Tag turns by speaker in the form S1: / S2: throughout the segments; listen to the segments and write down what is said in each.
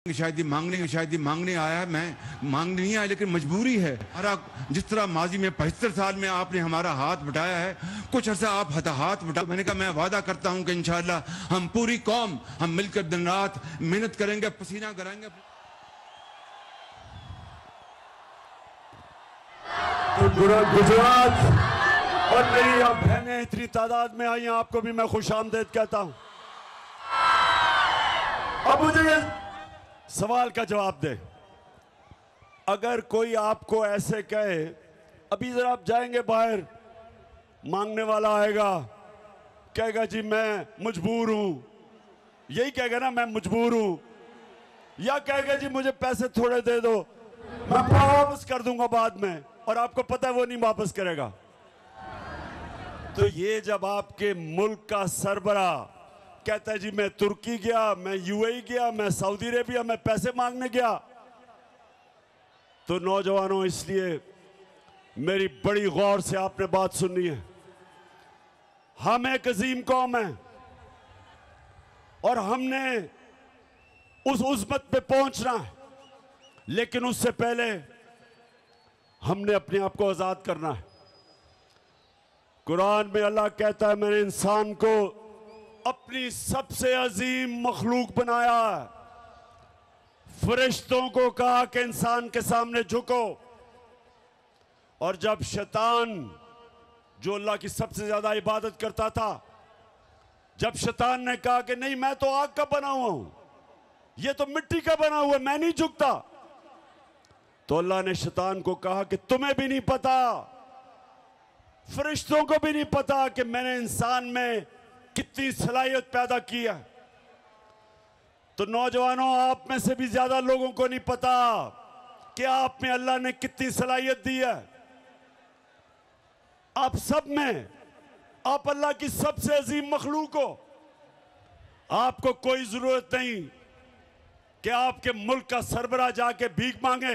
S1: शायद ही मांगने आया है। मैं मांगने नहीं आया, लेकिन मजबूरी है। हमारा जिस तरह माजी में 75 साल में आपने हमारा हाथ बटाया है, कुछ अर्सा आप हाथ बटा। मैंने कहा मैं वादा करता हूं कि इंशाअल्लाह हम पूरी कौम हम मिलकर दिन रात मेहनत करेंगे, पसीना कराएंगे।
S2: तो गुजरात और मेरी आप बहनें इतनी तादाद में आई हैं, आपको भी मैं खुशामदीद कहता हूं। अब मुझे सवाल का जवाब दे। अगर कोई आपको ऐसे कहे, अभी जरा आप जाएंगे बाहर, मांगने वाला आएगा, कहेगा जी मैं मजबूर हूं, यही कहेगा ना मैं मजबूर हूं, या कहेगा जी मुझे पैसे थोड़े दे दो, मैं वापस कर दूंगा बाद में, और आपको पता है वो नहीं वापस करेगा। तो ये जब आपके मुल्क का सरबरा कहता है जी मैं तुर्की गया, मैं यूएई गया, मैं सऊदी अरेबिया, मैं पैसे मांगने गया, तो नौजवानों इसलिए मेरी बड़ी गौर से आपने बात सुननी है। हम एक अजीम कौम है और हमने उस उज़्मत पे पहुंचना है, लेकिन उससे पहले हमने अपने आप को आजाद करना है। कुरान में अल्लाह कहता है मैंने इंसान को अपनी सबसे अजीम मखलूक बनाया है। फरिश्तों को कहा कि इंसान के सामने झुको, और जब शैतान जो अल्लाह की सबसे ज्यादा इबादत करता था, जब शैतान ने कहा कि नहीं मैं तो आग का बना हुआ हूं, ये तो मिट्टी का बना हुआ है, मैं नहीं झुकता, तो अल्लाह ने शैतान को कहा कि तुम्हें भी नहीं पता, फरिश्तों को भी नहीं पता कि मैंने इंसान में कितनी सलाहियत पैदा की है। तो नौजवानों, आप में से भी ज्यादा लोगों को नहीं पता कि आप में अल्लाह ने कितनी सलाहियत दी है। आप सब में, आप अल्लाह की सबसे अजीम मखलूक हो। आपको कोई जरूरत नहीं कि आपके मुल्क का सरबराह जाके भीख मांगे।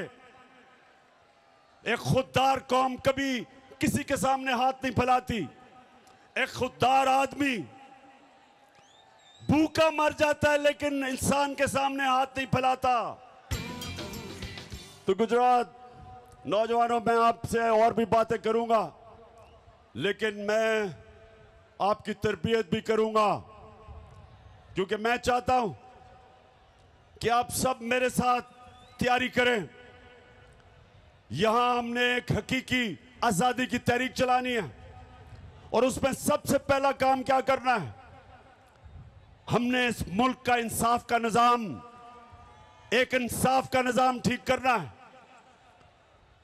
S2: एक खुददार कौम कभी किसी के सामने हाथ नहीं फैलाती। एक खुददार आदमी भूखा मर जाता है, लेकिन इंसान के सामने हाथ नहीं फैलाता। तो गुजरात नौजवानों, मैं आपसे और भी बातें करूंगा, लेकिन मैं आपकी तरबियत भी करूंगा, क्योंकि मैं चाहता हूं कि आप सब मेरे साथ तैयारी करें। यहां हमने एक हकीकी आजादी की तहरीक चलानी है, और उसमें सबसे पहला काम क्या करना है, हमने इस मुल्क का इंसाफ का निजाम, एक इंसाफ का निजाम ठीक करना है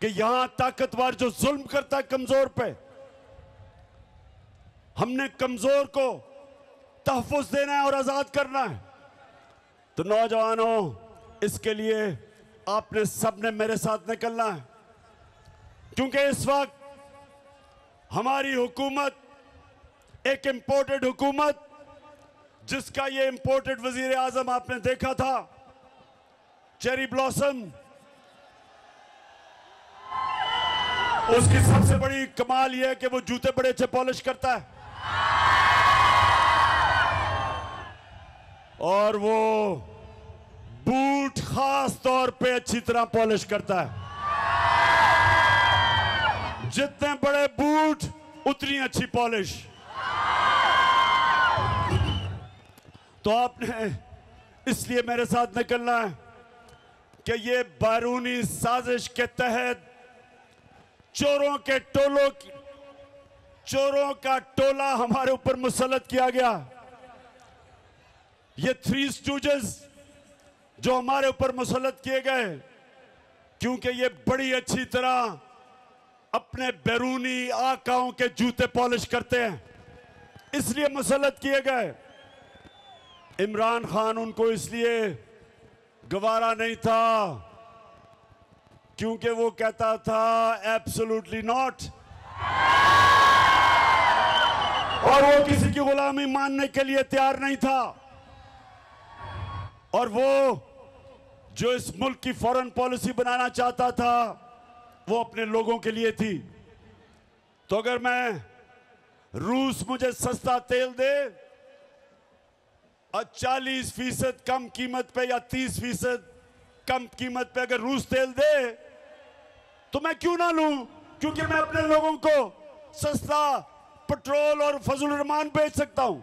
S2: कि यहां ताकतवर जो जुल्म करता है कमजोर पे, हमने कमजोर को तहफ़्फ़ुज़ देना है और आजाद करना है। तो नौजवानों, इसके लिए आपने सबने मेरे साथ निकलना है, क्योंकि इस वक्त हमारी हुकूमत एक इंपोर्टेड हुकूमत, जिसका ये इंपोर्टेड वजीर आजम आपने देखा था, चेरी ब्लॉसम, उसकी सबसे बड़ी कमाल यह है कि वो जूते बड़े अच्छे पॉलिश करता है, और वो बूट खास तौर पे अच्छी तरह पॉलिश करता है। जितने बड़े बूट उतनी अच्छी पॉलिश। तो आपने इसलिए मेरे साथ निकलना है कि ये बैरूनी साजिश के तहत चोरों का टोला हमारे ऊपर मुसल्लत किया गया। ये थ्री स्टूजेस जो हमारे ऊपर मुसल्लत किए गए, क्योंकि ये बड़ी अच्छी तरह अपने बैरूनी आकाओं के जूते पॉलिश करते हैं, इसलिए मुसल्लत किए गए। इमरान खान उनको इसलिए गवारा नहीं था क्योंकि वो कहता था एब्सोल्युटली नॉट, और वो किसी की गुलामी मानने के लिए तैयार नहीं था। और वो जो इस मुल्क की फॉरेन पॉलिसी बनाना चाहता था, वो अपने लोगों के लिए थी। तो अगर मैं रूस मुझे सस्ता तेल दे और 40% कम कीमत पे या 30% कम कीमत पे अगर रूस तेल दे तो मैं क्यों ना लूं, क्योंकि मैं अपने लोगों को सस्ता पेट्रोल और फजल रहमान बेच सकता हूं,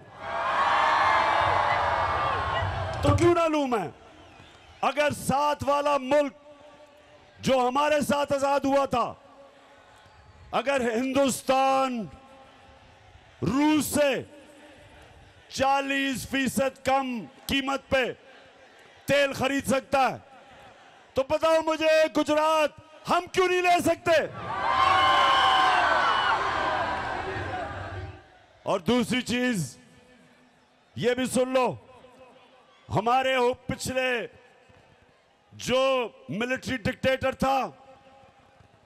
S2: तो क्यों ना लूं मैं। अगर साथ वाला मुल्क जो हमारे साथ आजाद हुआ था, अगर हिंदुस्तान रूस से 40% कम कीमत पे तेल खरीद सकता है, तो बताओ मुझे गुजरात हम क्यों नहीं ले सकते। और दूसरी चीज ये भी सुन लो, हमारे पिछले जो मिलिट्री डिक्टेटर था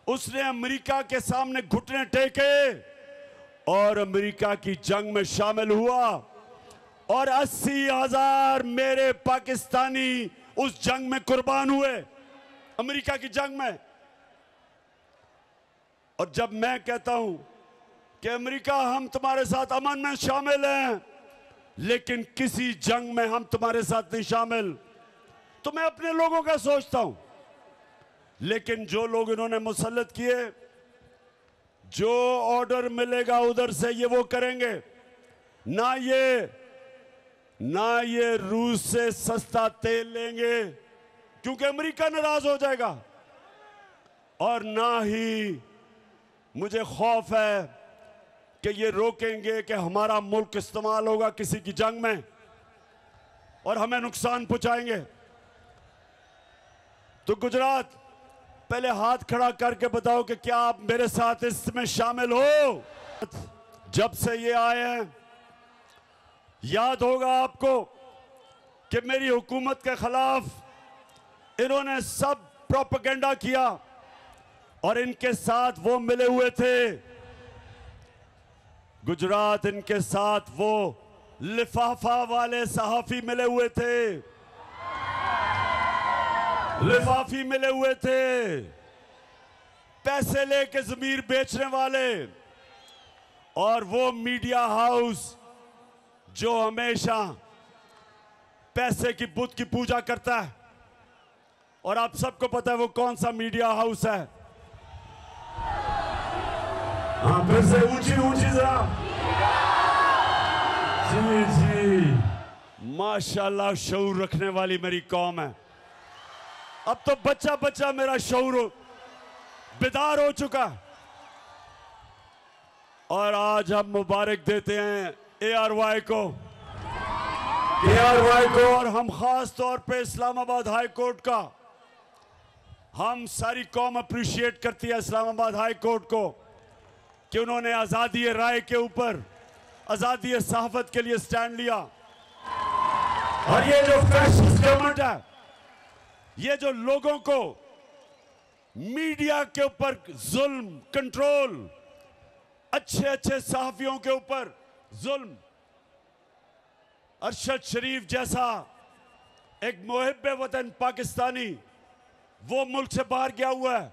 S2: उसने अमेरिका के सामने घुटने टेके और अमेरिका की जंग में शामिल हुआ और 80,000 मेरे पाकिस्तानी उस जंग में कुर्बान हुए, अमेरिका की जंग में। और जब मैं कहता हूं कि अमेरिका हम तुम्हारे साथ अमन में शामिल हैं लेकिन किसी जंग में हम तुम्हारे साथ नहीं शामिल, तो मैं अपने लोगों का सोचता हूं। लेकिन जो लोग इन्होंने मुसल्लत किए, जो ऑर्डर मिलेगा उधर से ये वो करेंगे। ना ये रूस से सस्ता तेल लेंगे क्योंकि अमेरिका नाराज हो जाएगा, और ना ही मुझे खौफ है कि ये रोकेंगे कि हमारा मुल्क इस्तेमाल होगा किसी की जंग में और हमें नुकसान पहुंचाएंगे। तो गुजरात, पहले हाथ खड़ा करके बताओ कि क्या आप मेरे साथ इसमें शामिल हो। जब से ये आए हैं, याद होगा आपको कि मेरी हुकूमत के खिलाफ इन्होंने सब प्रोपेगेंडा किया और इनके साथ वो मिले हुए थे। गुजरात, इनके साथ वो लिफाफा वाले सहाफी मिले हुए थे, लिफाफी मिले हुए थे, पैसे लेके जमीर बेचने वाले, और वो मीडिया हाउस जो हमेशा पैसे की बुत की पूजा करता है। और आप सबको पता है वो कौन सा मीडिया हाउस है। हाँ, फिर से ऊंची ऊंची जरा। जी जी, माशाल्लाह, शऊर रखने वाली मेरी कौम है। अब तो बच्चा बच्चा मेरा शऊर बेदार हो चुका। और आज हम मुबारक देते हैं ARY को, और हम खास तौर पे इस्लामाबाद हाई कोर्ट का, हम सारी कौम अप्रिशिएट करती है इस्लामाबाद हाई कोर्ट को कि उन्होंने आजादी राय के ऊपर, आजादी सहाफत के लिए स्टैंड लिया। और ये जो फैसिस्ट गवर्नमेंट है, ये जो लोगों को मीडिया के ऊपर जुल्म, कंट्रोल, अच्छे अच्छे सहाफियों के ऊपर जुल्म, अरशद शरीफ जैसा एक मुहिब्बे वतन पाकिस्तानी वो मुल्क से बाहर गया हुआ है,